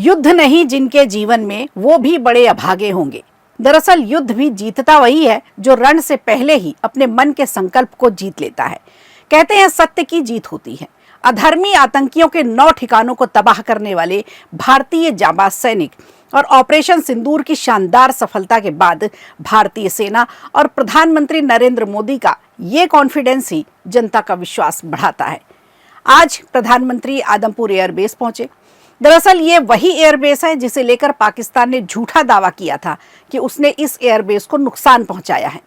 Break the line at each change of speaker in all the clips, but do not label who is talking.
युद्ध नहीं जिनके जीवन में, वो भी बड़े अभागे होंगे। दरअसल युद्ध भी जीतता वही है जो रण से पहले ही अपने मन के संकल्प को जीत लेता है। कहते हैं सत्य की जीत होती है। अधर्मी आतंकियों के 9 ठिकानों को तबाह करने वाले भारतीय जाबाज सैनिक और ऑपरेशन सिंदूर की शानदार सफलता के बाद भारतीय सेना और प्रधानमंत्री नरेंद्र मोदी का ये कॉन्फिडेंस ही जनता का विश्वास बढ़ाता है। आज प्रधानमंत्री आदमपुर एयरबेस पहुंचे। दरअसल ये वही एयरबेस है जिसे लेकर पाकिस्तान ने झूठा दावा किया था कि उसने इस एयरबेस को नुकसान पहुंचाया है।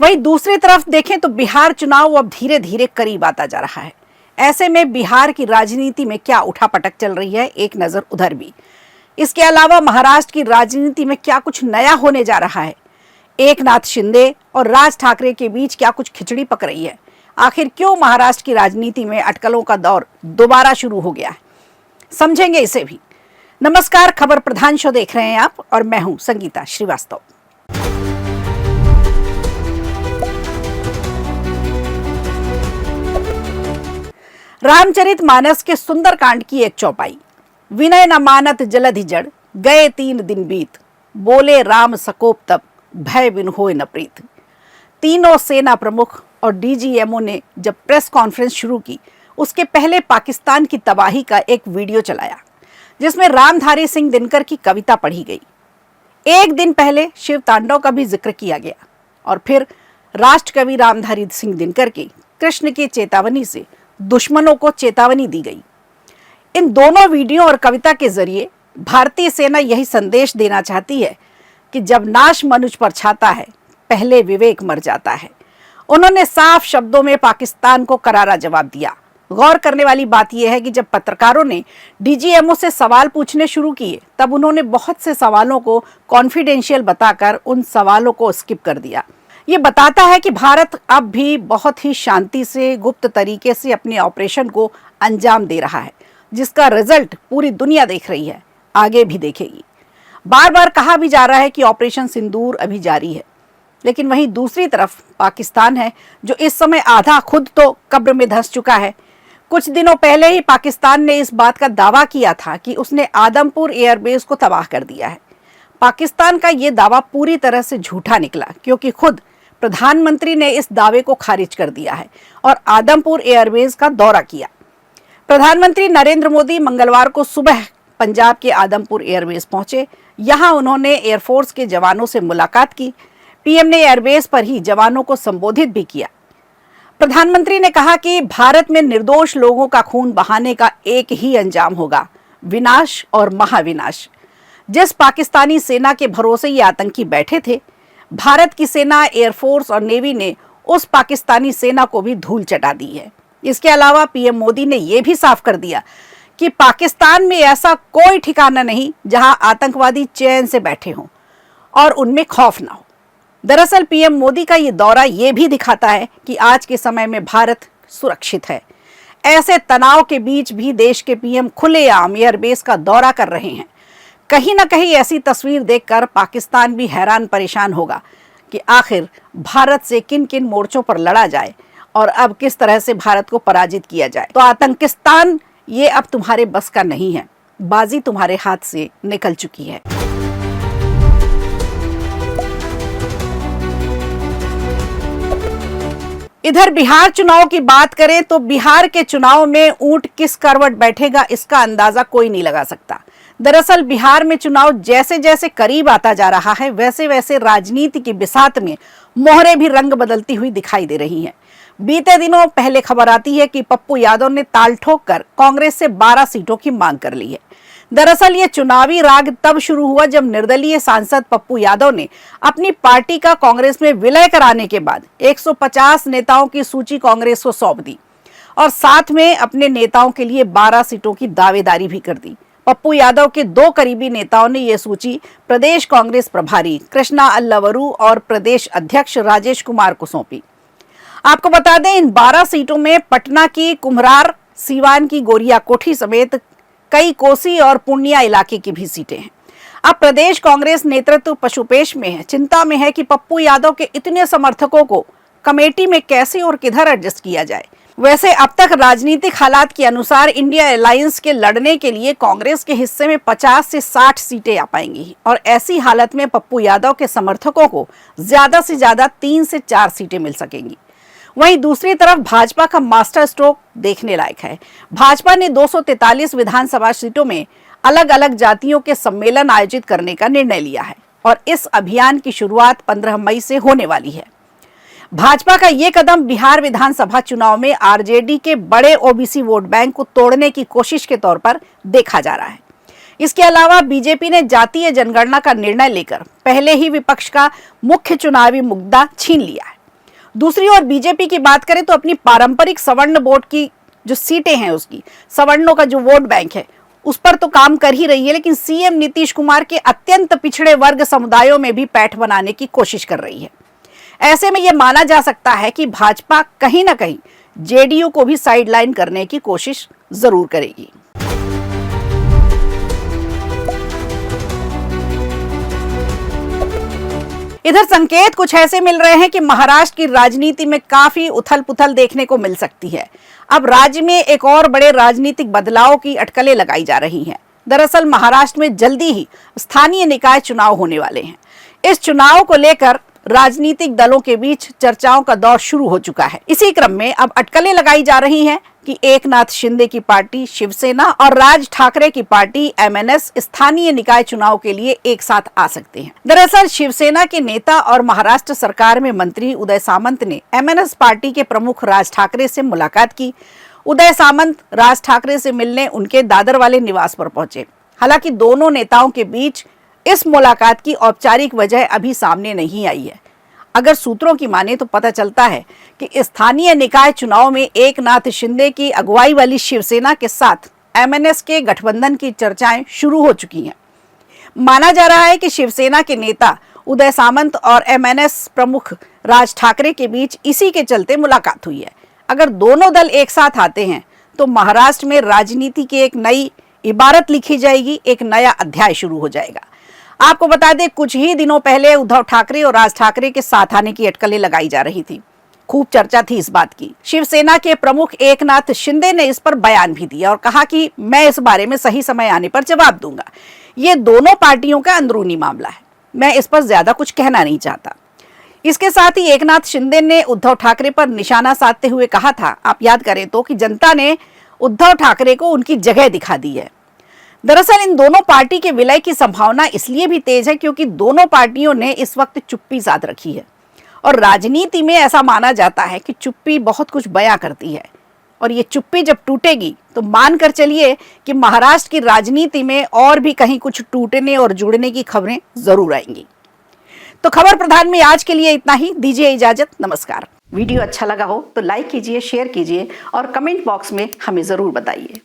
वहीं दूसरी तरफ देखें तो बिहार चुनाव अब धीरे धीरे करीब आता जा रहा है। ऐसे में बिहार की राजनीति में क्या उठापटक चल रही है, एक नजर उधर भी। इसके अलावा महाराष्ट्र की राजनीति में क्या कुछ नया होने जा रहा है। एकनाथ शिंदे और राज ठाकरे के बीच क्या कुछ खिचड़ी पक रही है। आखिर क्यों महाराष्ट्र की राजनीति में अटकलों का दौर दोबारा शुरू हो गया है, समझेंगे इसे भी। नमस्कार, खबर प्रधान शो देख रहे हैं आप और मैं हूं संगीता श्रीवास्तव। रामचरितमानस के सुंदरकांड की एक चौपाई। विनय न मानत जलधि जड़, गए 3 दिन बीत, बोले राम सकोप तब, भय बिन होय न प्रीत। तीनों सेना प्रमुख और डीजीएमओ ने जब प्रेस कॉन्फ्रेंस शुरू की, उसके पहले पाकिस्तान की तबाही का एक वीडियो चलाया जिसमें रामधारी सिंह दिनकर की कविता पढ़ी गई। एक दिन पहले शिव तांडव का भी जिक्र किया गया और फिर राष्ट्रकवि रामधारी सिंह दिनकर की कृष्ण की चेतावनी से दुश्मनों को चेतावनी दी गई। इन दोनों वीडियो और कविता के जरिए भारतीय सेना यही संदेश देना चाहती है कि जब नाश मनुष्य पर छाता है, पहले विवेक मर जाता है। उन्होंने साफ शब्दों में पाकिस्तान को करारा जवाब दिया। गौर करने वाली बात यह है कि जब पत्रकारों ने डीजीएमओ से सवाल पूछने शुरू किए, तब उन्होंने बहुत से सवालों को कॉन्फिडेंशियल बताकर उन सवालों को स्किप कर दिया। ये बताता है कि भारत अब भी बहुत ही शांति से, गुप्त तरीके से अपने ऑपरेशन को अंजाम दे रहा है, जिसका रिजल्ट पूरी दुनिया देख रही है, आगे भी देखेगी। बार बार कहा भी जा रहा है कि ऑपरेशन सिंदूर अभी जारी है, लेकिन वहीं दूसरी तरफ पाकिस्तान है जो इस समय आधा खुद तो कब्र में धंस चुका है। कुछ दिनों पहले ही पाकिस्तान ने इस बात का दावा किया था कि उसने आदमपुर एयरबेस को तबाह कर दिया है। पाकिस्तान का ये दावा पूरी तरह से झूठा निकला, क्योंकि खुद प्रधानमंत्री ने इस दावे को खारिज कर दिया है और आदमपुर एयरबेस का दौरा किया। प्रधानमंत्री नरेंद्र मोदी मंगलवार को सुबह पंजाब के आदमपुर एयरबेस पहुंचे। यहां उन्होंने एयरफोर्स के जवानों से मुलाकात की। पीएम ने एयरबेस पर ही जवानों को संबोधित भी किया। प्रधानमंत्री ने कहा कि भारत में निर्दोष लोगों का खून बहाने का एक ही अंजाम होगा, विनाश और महाविनाश। जिस पाकिस्तानी सेना के भरोसे ये आतंकी बैठे थे, भारत की सेना, एयरफोर्स और नेवी ने उस पाकिस्तानी सेना को भी धूल चटा दी है। इसके अलावा पीएम मोदी ने यह भी साफ कर दिया कि पाकिस्तान में ऐसा कोई ठिकाना नहीं जहां आतंकवादी चैन से बैठे हों और उनमें खौफ ना हो। दरअसल पीएम मोदी का ये दौरा ये भी दिखाता है कि आज के समय में भारत सुरक्षित है। ऐसे तनाव के बीच भी देश के पीएम खुलेआम एयरबेस का दौरा कर रहे हैं। कहीं ना कहीं ऐसी तस्वीर देखकर पाकिस्तान भी हैरान परेशान होगा कि आखिर भारत से किन किन मोर्चों पर लड़ा जाए और अब किस तरह से भारत को पराजित किया जाए। तो आतंकिस्तान, ये अब तुम्हारे बस का नहीं है, बाजी तुम्हारे हाथ से निकल चुकी है। इधर बिहार चुनाव की बात करें तो बिहार के चुनाव में ऊंट किस करवट बैठेगा, इसका अंदाजा कोई नहीं लगा सकता। दरअसल बिहार में चुनाव जैसे जैसे करीब आता जा रहा है, वैसे वैसे राजनीति की बिसात में मोहरें भी रंग बदलती हुई दिखाई दे रही हैं। बीते दिनों पहले खबर आती है कि पप्पू यादव ने ताल ठोक कर कांग्रेस से 12 सीटों की मांग कर ली है। दरअसल ये चुनावी राग तब शुरू हुआ जब निर्दलीय सांसद पप्पू यादव ने अपनी पार्टी का कांग्रेस में विलय कराने के बाद 150 नेताओं की सूची कांग्रेस को सौंप दी और साथ में अपने नेताओं के लिए 12 सीटों की दावेदारी भी कर दी। पप्पू यादव के 2 करीबी नेताओं ने यह सूची प्रदेश कांग्रेस प्रभारी कृष्णा अल्लावरू और प्रदेश अध्यक्ष राजेश कुमार को सौंपी। आपको बता दें, इन 12 सीटों में पटना की कुम्हरार, सीवान की गोरिया कोठी समेत कई कोसी और पूर्णिया इलाके की भी सीटें हैं। अब प्रदेश कांग्रेस नेतृत्व पशुपेश में है, चिंता में है कि पप्पू यादव के इतने समर्थकों को कमेटी में कैसे और किधर एडजस्ट किया जाए। वैसे अब तक राजनीतिक हालात के अनुसार इंडिया अलायंस के लड़ने के लिए कांग्रेस के हिस्से में 50 से 60 सीटें आ पाएंगी और ऐसी हालत में पप्पू यादव के समर्थकों को ज्यादा से ज्यादा 3 से 4 सीटें मिल सकेंगी। वहीं दूसरी तरफ भाजपा का मास्टर स्ट्रोक देखने लायक है। भाजपा ने 243 विधानसभा सीटों में अलग अलग जातियों के सम्मेलन आयोजित करने का निर्णय लिया है और इस अभियान की शुरुआत 15 मई से होने वाली है। भाजपा का ये कदम बिहार विधानसभा चुनाव में आरजेडी के बड़े ओबीसी वोट बैंक को तोड़ने की कोशिश के तौर पर देखा जा रहा है। इसके अलावा बीजेपी ने जातीय जनगणना का निर्णय लेकर पहले ही विपक्ष का मुख्य चुनावी मुद्दा छीन लिया है। दूसरी ओर बीजेपी की बात करें तो अपनी पारंपरिक सवर्ण वोट की जो सीटें हैं, उसकी सवर्णों का जो वोट बैंक है उस पर तो काम कर ही रही है, लेकिन सीएम नीतीश कुमार के अत्यंत पिछड़े वर्ग समुदायों में भी पैठ बनाने की कोशिश कर रही है। ऐसे में यह माना जा सकता है कि भाजपा कहीं ना कहीं जेडीयू को भी साइडलाइन करने की कोशिश जरूर करेगी। इधर संकेत कुछ ऐसे मिल रहे हैं कि महाराष्ट्र की राजनीति में काफी उथल पुथल देखने को मिल सकती है। अब राज्य में एक और बड़े राजनीतिक बदलाव की अटकलें लगाई जा रही हैं। दरअसल महाराष्ट्र में जल्दी ही स्थानीय निकाय चुनाव होने वाले हैं। इस चुनाव को लेकर राजनीतिक दलों के बीच चर्चाओं का दौर शुरू हो चुका है। इसी क्रम में अब अटकलें लगाई जा रही हैं कि एकनाथ शिंदे की पार्टी शिवसेना और राज ठाकरे की पार्टी एमएनएस स्थानीय निकाय चुनाव के लिए एक साथ आ सकते हैं। दरअसल शिवसेना के नेता और महाराष्ट्र सरकार में मंत्री उदय सामंत ने एमएनएस पार्टी के प्रमुख राज ठाकरे से मुलाकात की। उदय सामंत राज ठाकरे से मिलने उनके दादर वाले निवास पर पहुंचे। हालांकि दोनों नेताओं के बीच इस मुलाकात की औपचारिक वजह अभी सामने नहीं आई है। अगर सूत्रों की माने तो पता चलता है कि स्थानीय निकाय चुनाव में एकनाथ शिंदे की अगुवाई वाली शिवसेना के साथ एमएनएस के गठबंधन की चर्चाएं शुरू हो चुकी हैं। माना जा रहा है कि शिवसेना के नेता उदय सामंत और एमएनएस प्रमुख राज ठाकरे के बीच इसी के चलते मुलाकात हुई है। अगर दोनों दल एक साथ आते हैं तो महाराष्ट्र में राजनीति की एक नई इबारत लिखी जाएगी, एक नया अध्याय शुरू हो जाएगा। आपको बता दें, कुछ ही दिनों पहले उद्धव ठाकरे और राज ठाकरे के साथ आने की अटकलें लगाई जा रही थी। खूब चर्चा थी इस बात की। शिवसेना के प्रमुख एकनाथ शिंदे ने इस पर बयान भी दिया और कहा कि मैं इस बारे में सही समय आने पर जवाब दूंगा। ये दोनों पार्टियों का अंदरूनी मामला है, मैं इस पर ज्यादा कुछ कहना नहीं चाहता। इसके साथ ही एकनाथ शिंदे ने उद्धव ठाकरे पर निशाना साधते हुए कहा था, आप याद करें तो, कि जनता ने उद्धव ठाकरे को उनकी जगह दिखा दी है। दरअसल इन दोनों पार्टी के विलय की संभावना इसलिए भी तेज है क्योंकि दोनों पार्टियों ने इस वक्त चुप्पी साध रखी है और राजनीति में ऐसा माना जाता है कि चुप्पी बहुत कुछ बयां करती है और ये चुप्पी जब टूटेगी तो मानकर चलिए कि महाराष्ट्र की राजनीति में और भी कहीं कुछ टूटने और जुड़ने की खबरें जरूर आएंगी। तो खबर प्रधान में आज के लिए इतना ही। दीजिए इजाजत, नमस्कार। वीडियो अच्छा लगा हो तो लाइक कीजिए, शेयर कीजिए और कमेंट बॉक्स में हमें जरूर बताइए।